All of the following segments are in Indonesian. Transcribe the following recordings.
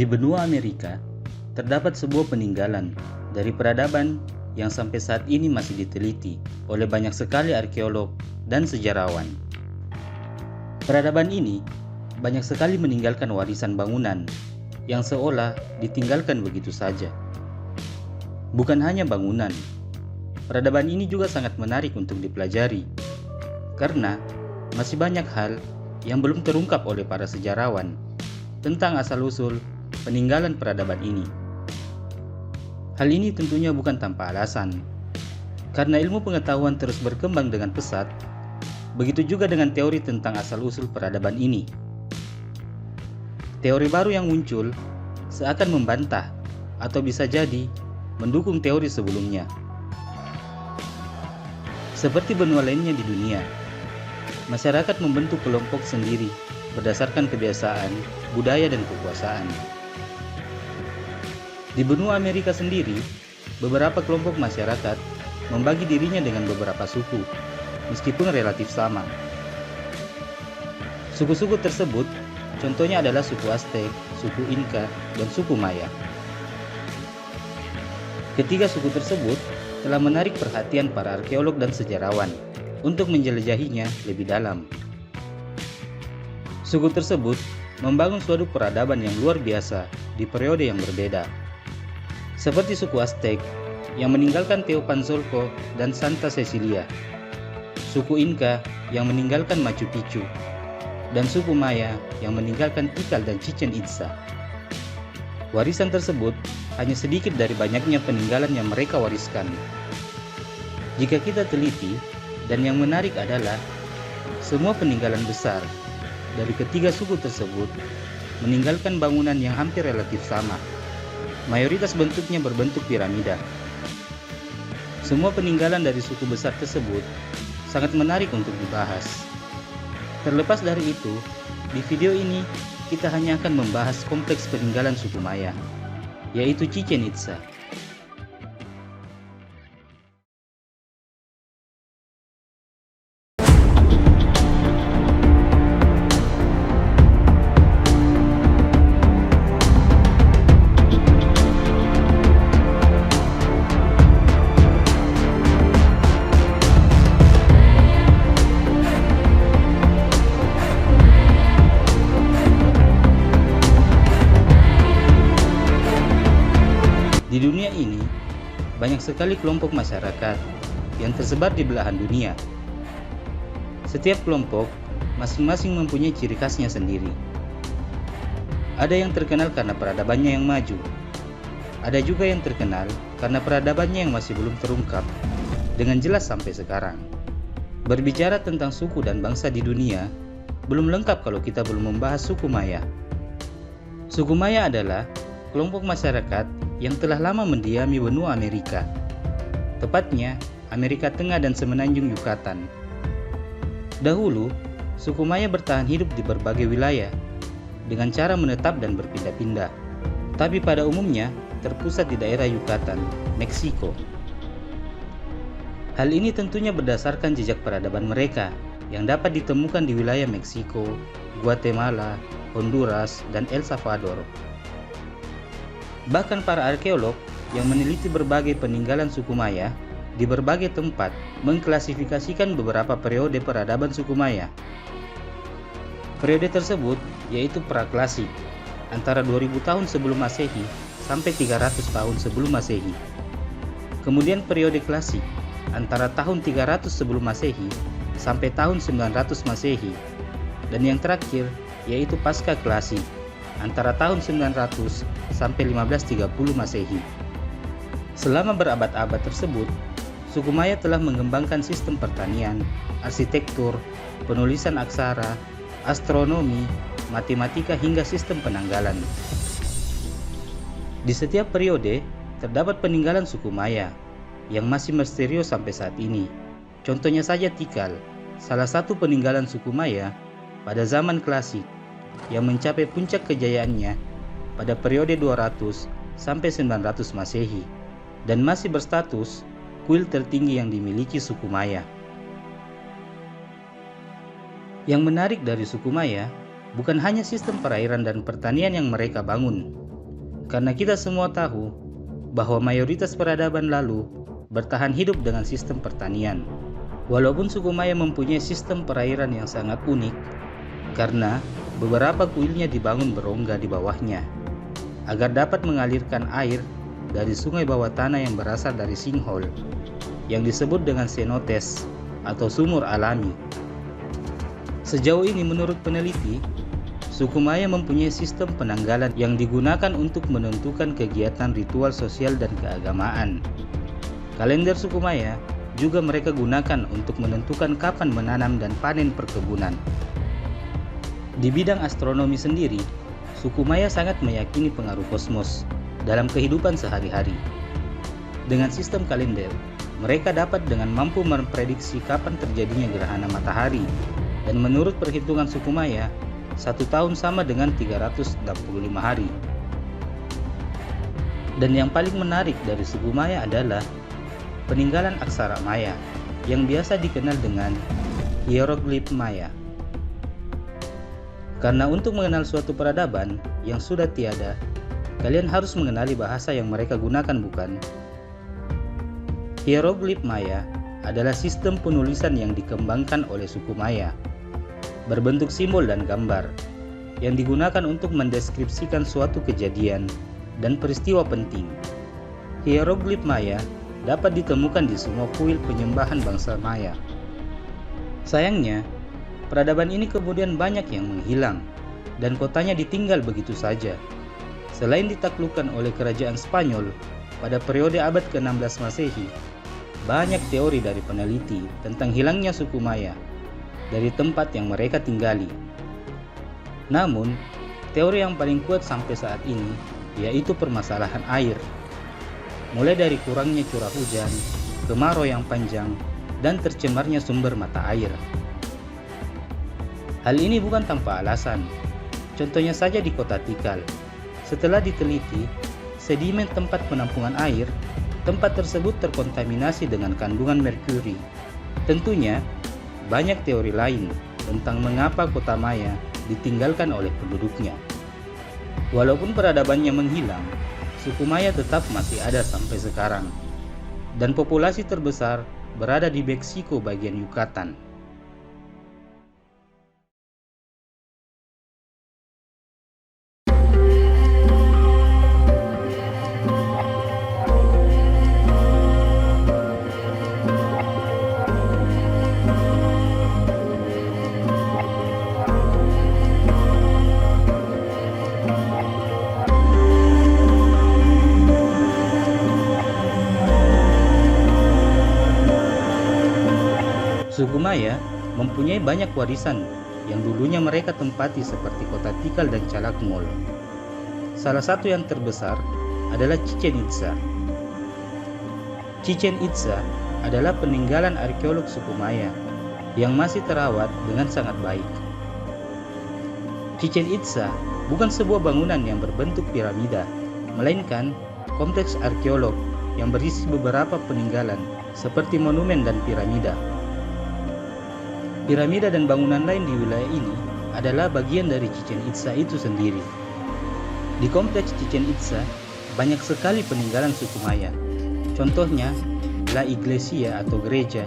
Di benua Amerika, terdapat sebuah peninggalan dari peradaban yang sampai saat ini masih diteliti oleh banyak sekali arkeolog dan sejarawan. Peradaban ini banyak sekali meninggalkan warisan bangunan yang seolah ditinggalkan begitu saja. Bukan hanya bangunan, peradaban ini juga sangat menarik untuk dipelajari karena masih banyak hal yang belum terungkap oleh para sejarawan tentang asal-usul peninggalan peradaban ini. Hal ini tentunya bukan tanpa alasan, karena ilmu pengetahuan terus berkembang dengan pesat, begitu juga dengan teori tentang asal-usul peradaban ini. Teori baru yang muncul seakan membantah atau bisa jadi mendukung teori sebelumnya. Seperti benua lainnya di dunia, masyarakat membentuk kelompok sendiri berdasarkan kebiasaan, budaya, dan kekuasaan. Di benua Amerika sendiri, beberapa kelompok masyarakat membagi dirinya dengan beberapa suku, meskipun relatif sama. Suku-suku tersebut contohnya adalah suku Aztec, suku Inca, dan suku Maya. Ketiga suku tersebut telah menarik perhatian para arkeolog dan sejarawan untuk menjelajahinya lebih dalam. Suku tersebut membangun suatu peradaban yang luar biasa di periode yang berbeda. Seperti suku Aztec yang meninggalkan Teopanzolco dan Santa Cecilia, suku Inca yang meninggalkan Machu Picchu, dan suku Maya yang meninggalkan Tikal dan Chichen Itza. Warisan tersebut hanya sedikit dari banyaknya peninggalan yang mereka wariskan. Jika kita teliti, dan yang menarik adalah semua peninggalan besar dari ketiga suku tersebut meninggalkan bangunan yang hampir relatif sama. Mayoritas bentuknya berbentuk piramida. Semua peninggalan dari suku besar tersebut sangat menarik untuk dibahas. Terlepas dari itu, di video ini kita hanya akan membahas kompleks peninggalan suku Maya, yaitu Chichen Itza. Di dunia ini, banyak sekali kelompok masyarakat yang tersebar di belahan dunia. Setiap kelompok masing-masing mempunyai ciri khasnya sendiri. Ada yang terkenal karena peradabannya yang maju. Ada juga yang terkenal karena peradabannya yang masih belum terungkap dengan jelas sampai sekarang. Berbicara tentang suku dan bangsa di dunia, belum lengkap kalau kita belum membahas suku Maya. Suku Maya adalah kelompok masyarakat yang telah lama mendiami benua Amerika, tepatnya Amerika Tengah dan semenanjung Yucatan. Dahulu, suku Maya bertahan hidup di berbagai wilayah dengan cara menetap dan berpindah-pindah, tapi pada umumnya terpusat di daerah Yucatan, Meksiko. Hal ini tentunya berdasarkan jejak peradaban mereka yang dapat ditemukan di wilayah Meksiko, Guatemala, Honduras, dan El Salvador. Bahkan para arkeolog yang meneliti berbagai peninggalan suku Maya di berbagai tempat mengklasifikasikan beberapa periode peradaban suku Maya. Periode tersebut yaitu praklasik, antara 2000 tahun sebelum Masehi sampai 300 tahun sebelum Masehi. Kemudian periode klasik, antara tahun 300 sebelum Masehi sampai tahun 900 Masehi. Dan yang terakhir yaitu pasca klasik, antara tahun 900 sampai 1530 Masehi. Selama berabad-abad tersebut, suku Maya telah mengembangkan sistem pertanian, arsitektur, penulisan aksara, astronomi, matematika hingga sistem penanggalan. Di setiap periode, terdapat peninggalan suku Maya yang masih misterius sampai saat ini. Contohnya saja Tikal, salah satu peninggalan suku Maya pada zaman klasik yang mencapai puncak kejayaannya pada periode 200 sampai 900 Masehi dan masih berstatus kuil tertinggi yang dimiliki suku Maya. Yang menarik dari suku Maya bukan hanya sistem perairan dan pertanian yang mereka bangun. Karena kita semua tahu bahwa mayoritas peradaban lalu bertahan hidup dengan sistem pertanian. Walaupun suku Maya mempunyai sistem perairan yang sangat unik, karena beberapa kuilnya dibangun berongga di bawahnya, agar dapat mengalirkan air dari sungai bawah tanah yang berasal dari sinkhole, yang disebut dengan cenotes atau sumur alami. Sejauh ini menurut peneliti, suku Maya mempunyai sistem penanggalan yang digunakan untuk menentukan kegiatan ritual sosial dan keagamaan. Kalender suku Maya juga mereka gunakan untuk menentukan kapan menanam dan panen perkebunan. Di bidang astronomi sendiri, suku Maya sangat meyakini pengaruh kosmos dalam kehidupan sehari-hari. Dengan sistem kalender, mereka dapat dengan mampu memprediksi kapan terjadinya gerhana matahari, dan menurut perhitungan suku Maya, 1 tahun sama dengan 365 hari. Dan yang paling menarik dari suku Maya adalah peninggalan aksara Maya yang biasa dikenal dengan hieroglif Maya. Karena untuk mengenal suatu peradaban yang sudah tiada, kalian harus mengenali bahasa yang mereka gunakan, bukan? Hieroglif Maya adalah sistem penulisan yang dikembangkan oleh suku Maya, berbentuk simbol dan gambar, yang digunakan untuk mendeskripsikan suatu kejadian dan peristiwa penting. Hieroglif Maya dapat ditemukan di semua kuil penyembahan bangsa Maya. Sayangnya, peradaban ini kemudian banyak yang menghilang, dan kotanya ditinggal begitu saja. Selain ditaklukkan oleh kerajaan Spanyol pada periode abad ke-16 Masehi, banyak teori dari peneliti tentang hilangnya suku Maya dari tempat yang mereka tinggali. Namun, teori yang paling kuat sampai saat ini yaitu permasalahan air. Mulai dari kurangnya curah hujan, kemarau yang panjang, dan tercemarnya sumber mata air. Hal ini bukan tanpa alasan. Contohnya saja di kota Tikal. Setelah diteliti, sedimen tempat penampungan air, tempat tersebut terkontaminasi dengan kandungan merkuri. Tentunya, banyak teori lain tentang mengapa kota Maya ditinggalkan oleh penduduknya. Walaupun peradabannya menghilang, suku Maya tetap masih ada sampai sekarang. Dan populasi terbesar berada di Meksiko bagian Yucatan. Suku Maya mempunyai banyak warisan yang dulunya mereka tempati seperti kota Tikal dan Calakmul. Salah satu yang terbesar adalah Chichen Itza. Chichen Itza adalah peninggalan arkeolog suku Maya yang masih terawat dengan sangat baik. Chichen Itza bukan sebuah bangunan yang berbentuk piramida, melainkan kompleks arkeolog yang berisi beberapa peninggalan seperti monumen dan piramida. Piramida dan bangunan lain di wilayah ini adalah bagian dari Chichen Itza itu sendiri. Di kompleks Chichen Itza banyak sekali peninggalan suku Maya. Contohnya, La Iglesia atau gereja,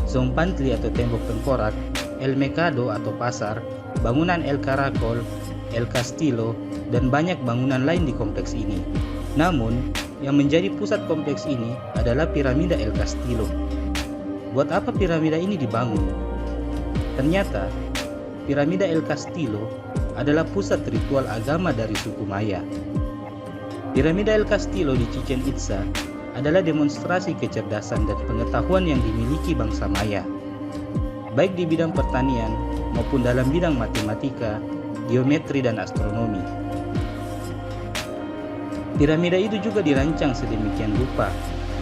Zompantli atau tembok tengkorak, El Mercado atau pasar, bangunan El Caracol, El Castillo, dan banyak bangunan lain di kompleks ini. Namun, yang menjadi pusat kompleks ini adalah piramida El Castillo. Buat apa piramida ini dibangun? Ternyata, piramida El Castillo adalah pusat ritual agama dari suku Maya. Piramida El Castillo di Chichen Itza adalah demonstrasi kecerdasan dan pengetahuan yang dimiliki bangsa Maya, baik di bidang pertanian maupun dalam bidang matematika, geometri, dan astronomi. Piramida itu juga dirancang sedemikian rupa,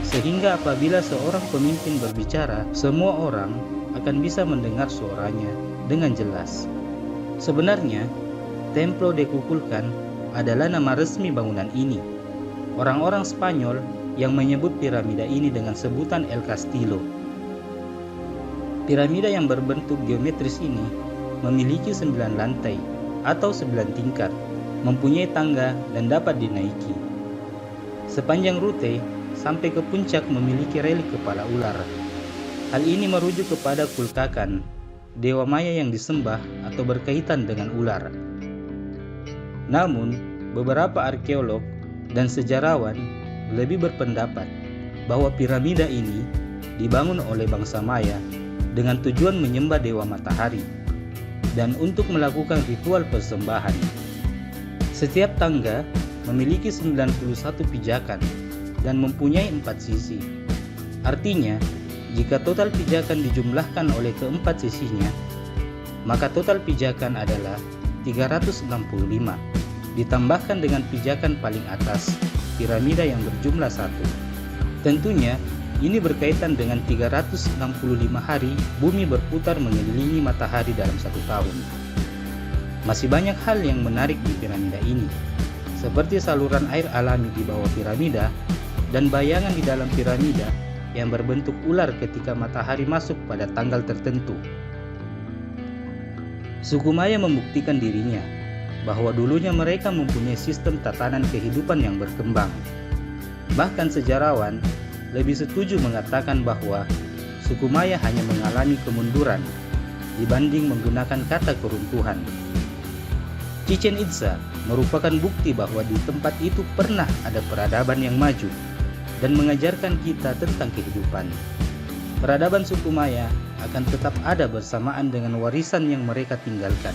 sehingga apabila seorang pemimpin berbicara, semua orang akan bisa mendengar suaranya dengan jelas. Sebenarnya, Templo de Kukulkan adalah nama resmi bangunan ini. Orang-orang Spanyol yang menyebut piramida ini dengan sebutan El Castillo. Piramida yang berbentuk geometris ini memiliki 9 lantai atau 9 tingkat, mempunyai tangga dan dapat dinaiki. Sepanjang rute sampai ke puncak memiliki relik kepala ular. Hal ini merujuk kepada Kulkakan, dewa Maya yang disembah atau berkaitan dengan ular. Namun, beberapa arkeolog dan sejarawan lebih berpendapat bahwa piramida ini dibangun oleh bangsa Maya dengan tujuan menyembah dewa matahari dan untuk melakukan ritual persembahan. Setiap tangga memiliki 91 pijakan dan mempunyai 4 sisi. Artinya, jika total pijakan dijumlahkan oleh keempat sisinya, maka total pijakan adalah 365, ditambahkan dengan pijakan paling atas, piramida yang berjumlah 1. Tentunya, ini berkaitan dengan 365 hari bumi berputar mengelilingi matahari dalam 1 tahun. Masih banyak hal yang menarik di piramida ini, seperti saluran air alami di bawah piramida dan bayangan di dalam piramida yang berbentuk ular ketika matahari masuk pada tanggal tertentu. Suku Maya membuktikan dirinya bahwa dulunya mereka mempunyai sistem tatanan kehidupan yang berkembang. Bahkan sejarawan lebih setuju mengatakan bahwa suku Maya hanya mengalami kemunduran dibanding menggunakan kata keruntuhan. Chichen Itza merupakan bukti bahwa di tempat itu pernah ada peradaban yang maju dan mengajarkan kita tentang kehidupan. Peradaban suku Maya akan tetap ada bersamaan dengan warisan yang mereka tinggalkan.